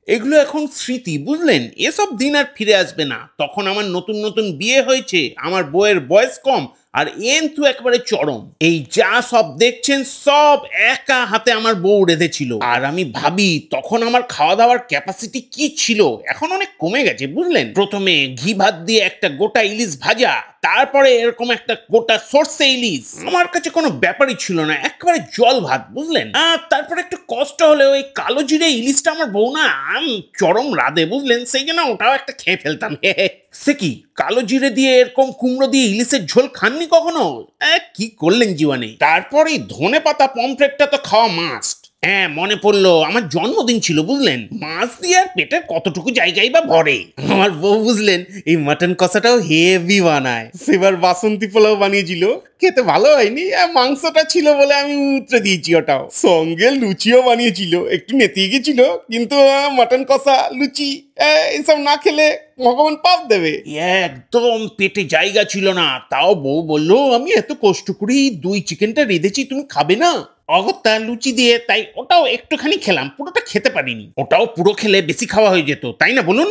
এগুলো এখন স্মৃতি, বুঝলেন? এসব দিন আর ফিরে আসবে না। তখন আমার নতুন নতুন বিয়ে হয়েছে, আমার বউয়ের বয়স কম, আর এন্তু একেবারে চরম। এই যা সব দেখছেন সব একা হাতে আমার বউ রেঁধেছিল। আর আমি ভাবি তখন আমার খাওয়া দাওয়ার ক্যাপাসিটি কি ছিল, এখন অনেক কমে গেছে, বুঝলেন? প্রথমে ঘি ভাত দিয়ে একটা গোটা ইলিশ ভাজা, তারপরে এরকম একটা গোটা সর্ষে ইলিশ। আমার কাছে কোনো ব্যাপারই ছিল না, একেবারে জল ভাত, বুঝলেন? আর তারপরে একটু কষ্ট হলে ওই কালো জিরে ইলিশটা আমার বউ না চরম রাধে, বুঝলেন? সেই জন্য ওটাও একটা খেয়ে ফেলতাম। সে কি, কালো জিরে দিয়ে এরকম কুমড়ো দিয়ে ইলিশের ঝোল খাননি কখনো? কি করলেন জীবনে? তারপরে ধনে পাতা পমফ্রেটটা তো খাওয়া মাস্ট। হ্যাঁ, মনে পড়লো, আমার জন্মদিন ছিল, বুঝলেন? মাছ দিয়ে আর পেটের কতটুকু জায়গায় বা ভরে। আমার বউ, বুঝলেন, এই মাটন কষাটাও হেভি বানায়। সেবার বাসন্তী পোলাও বানিয়েছিল, খেতে ভালো হয়নি, মাংসটা ছিল বলে আমি উতরে দিয়েছি ওটাও। সঙ্গে লুচিও বানিয়েছিল, একটু নেতিয়ে গেছিল, কিন্তু মাটন কষা লুচি এইসব না খেলে ভগবান পাপ দেবে। একদম পেটে জায়গা ছিল না, তাও বউ বললো আমি এত কষ্ট করেই দুই চিকেনটা রেঁধেছি, তুমি খাবে না? অগত্যা লুচি দিয়ে, তাই ওটাও একটুখানি খেলাম, পুরোটা খেতে পারিনি। ওটাও পুরো খেলে বেশি খাওয়া হয়ে যেত, তাই না বলুন?